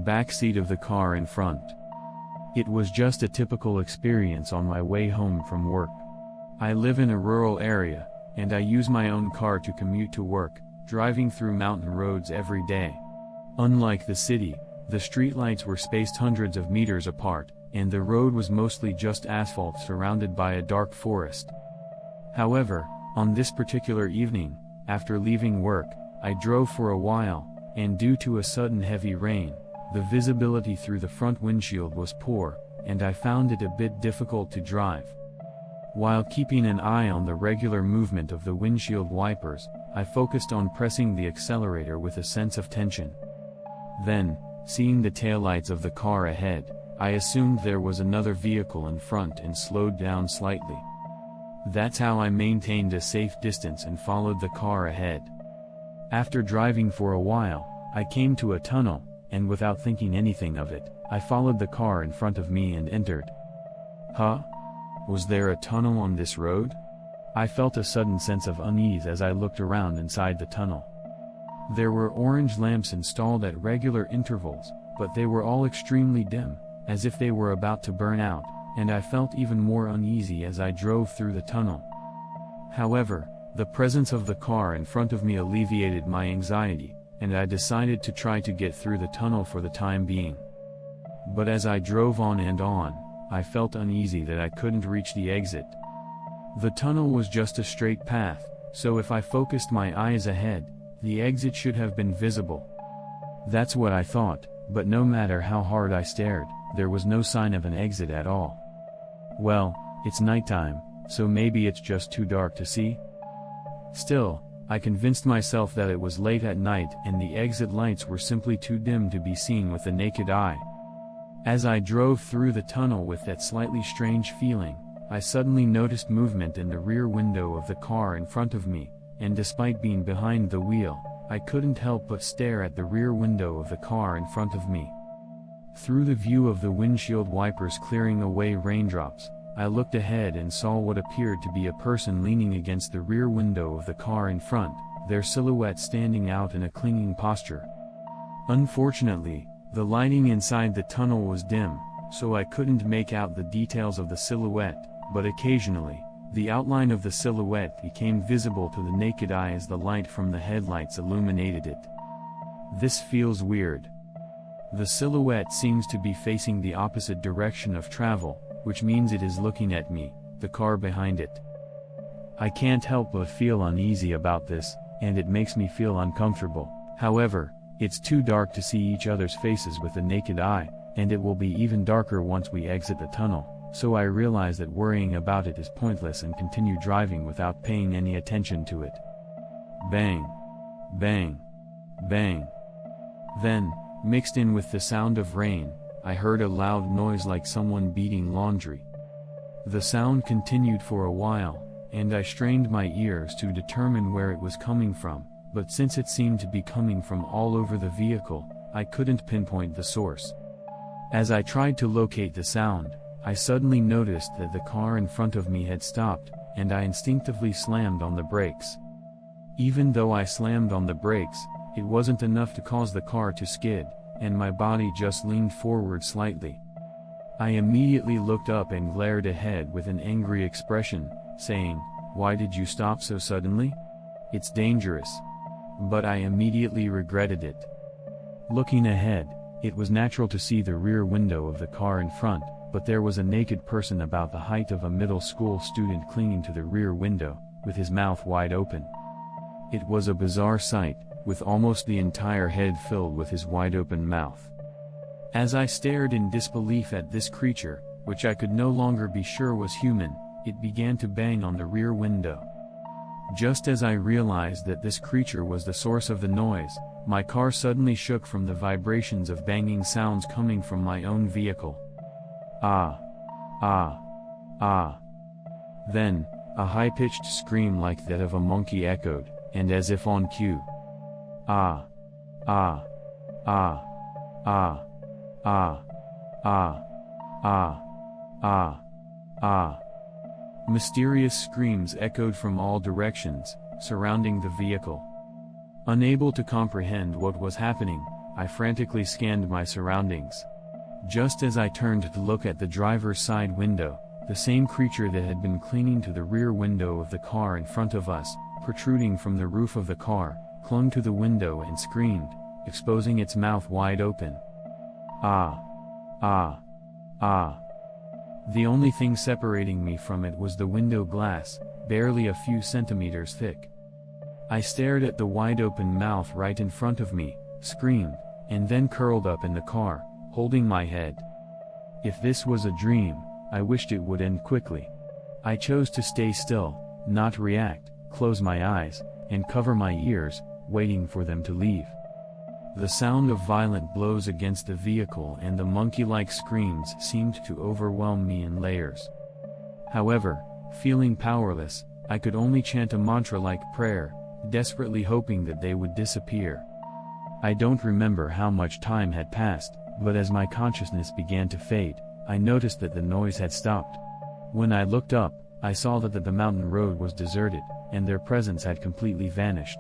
back seat of the car in front. It was just a typical experience on my way home from work. I live in a rural area, and I use my own car to commute to work, driving through mountain roads every day. Unlike the city, the streetlights were spaced hundreds of meters apart, and the road was mostly just asphalt surrounded by a dark forest. However, on this particular evening, after leaving work, I drove for a while, and due to a sudden heavy rain, the visibility through the front windshield was poor, and I found it a bit difficult to drive. While keeping an eye on the regular movement of the windshield wipers, I focused on pressing the accelerator with a sense of tension. Then, seeing the taillights of the car ahead, I assumed there was another vehicle in front and slowed down slightly. That's how I maintained a safe distance and followed the car ahead. After driving for a while, I came to a tunnel, and without thinking anything of it, I followed the car in front of me and entered. Huh? Was there a tunnel on this road? I felt a sudden sense of unease as I looked around inside the tunnel. There were orange lamps installed at regular intervals, but they were all extremely dim, as if they were about to burn out, and I felt even more uneasy as I drove through the tunnel. However, the presence of the car in front of me alleviated my anxiety, and I decided to try to get through the tunnel for the time being. But as I drove on and on, I felt uneasy that I couldn't reach the exit. The tunnel was just a straight path, so if I focused my eyes ahead, the exit should have been visible. That's what I thought, but no matter how hard I stared, there was no sign of an exit at all. Well, it's nighttime, so maybe it's just too dark to see? Still, I convinced myself that it was late at night and the exit lights were simply too dim to be seen with the naked eye. As I drove through the tunnel with that slightly strange feeling, I suddenly noticed movement in the rear window of the car in front of me, and despite being behind the wheel, I couldn't help but stare at the rear window of the car in front of me. Through the view of the windshield wipers clearing away raindrops, I looked ahead and saw what appeared to be a person leaning against the rear window of the car in front, their silhouette standing out in a clinging posture. Unfortunately, the lighting inside the tunnel was dim, so I couldn't make out the details of the silhouette, but occasionally, the outline of the silhouette became visible to the naked eye as the light from the headlights illuminated it. This feels weird. The silhouette seems to be facing the opposite direction of travel, which means it is looking at me, the car behind it. I can't help but feel uneasy about this, and it makes me feel uncomfortable. However, it's too dark to see each other's faces with the naked eye, and it will be even darker once we exit the tunnel, so I realize that worrying about it is pointless and continue driving without paying any attention to it. Bang! Bang! Bang! Then, mixed in with the sound of rain, I heard a loud noise like someone beating laundry. The sound continued for a while, and I strained my ears to determine where it was coming from, but since it seemed to be coming from all over the vehicle, I couldn't pinpoint the source. As I tried to locate the sound, I suddenly noticed that the car in front of me had stopped, and I instinctively slammed on the brakes. Even though I slammed on the brakes, it wasn't enough to cause the car to skid, and my body just leaned forward slightly. I immediately looked up and glared ahead with an angry expression, saying, "Why did you stop so suddenly? It's dangerous." But I immediately regretted it. Looking ahead, it was natural to see the rear window of the car in front, but there was a naked person about the height of a middle school student clinging to the rear window, with his mouth wide open. It was a bizarre sight, with almost the entire head filled with his wide-open mouth. As I stared in disbelief at this creature, which I could no longer be sure was human, it began to bang on the rear window. Just as I realized that this creature was the source of the noise, my car suddenly shook from the vibrations of banging sounds coming from my own vehicle. Ah! Ah! Ah! Then, a high-pitched scream like that of a monkey echoed, and as if on cue. Ah! Ah! Ah! Ah! Ah! Ah! Ah! Ah! Ah! Mysterious screams echoed from all directions, surrounding the vehicle. Unable to comprehend what was happening, I frantically scanned my surroundings. Just as I turned to look at the driver's side window, the same creature that had been clinging to the rear window of the car in front of us, protruding from the roof of the car, clung to the window and screamed, exposing its mouth wide open. Ah! Ah! Ah! The only thing separating me from it was the window glass, barely a few centimeters thick. I stared at the wide-open mouth right in front of me, screamed, and then curled up in the car, holding my head. If this was a dream, I wished it would end quickly. I chose to stay still, not react, close my eyes, and cover my ears, waiting for them to leave. The sound of violent blows against the vehicle and the monkey-like screams seemed to overwhelm me in layers. However, feeling powerless, I could only chant a mantra-like prayer, desperately hoping that they would disappear. I don't remember how much time had passed, but as my consciousness began to fade, I noticed that the noise had stopped. When I looked up, I saw that the mountain road was deserted, and their presence had completely vanished.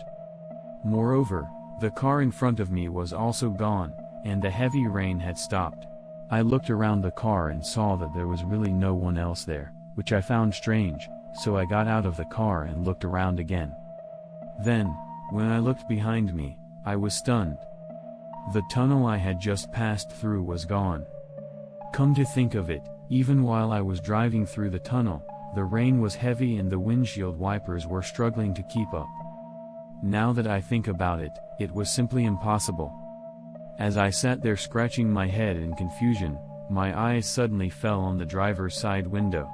Moreover, the car in front of me was also gone, and the heavy rain had stopped. I looked around the car and saw that there was really no one else there, which I found strange, so I got out of the car and looked around again. Then, when I looked behind me, I was stunned. The tunnel I had just passed through was gone. Come to think of it, even while I was driving through the tunnel, the rain was heavy and the windshield wipers were struggling to keep up. Now that I think about it, it was simply impossible. As I sat there scratching my head in confusion, my eyes suddenly fell on the driver's side window.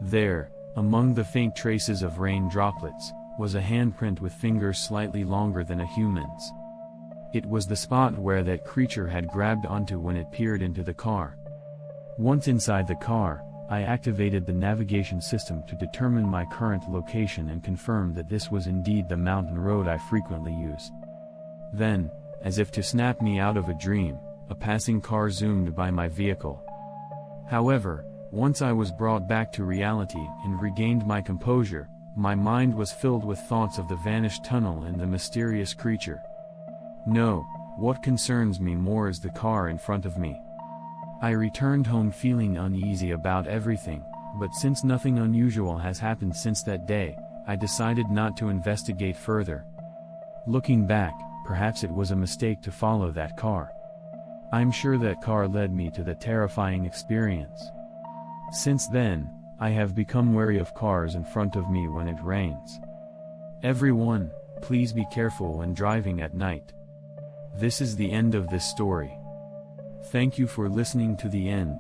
There, among the faint traces of rain droplets, was a handprint with fingers slightly longer than a human's. It was the spot where that creature had grabbed onto when it peered into the car. Once inside the car, I activated the navigation system to determine my current location and confirmed that this was indeed the mountain road I frequently use. Then, as if to snap me out of a dream, a passing car zoomed by my vehicle. However, once I was brought back to reality and regained my composure, my mind was filled with thoughts of the vanished tunnel and the mysterious creature. No, what concerns me more is the car in front of me. I returned home feeling uneasy about everything, but since nothing unusual has happened since that day, I decided not to investigate further. Looking back, perhaps it was a mistake to follow that car. I'm sure that car led me to the terrifying experience. Since then, I have become wary of cars in front of me when it rains. Everyone, please be careful when driving at night. This is the end of this story. Thank you for listening to the end.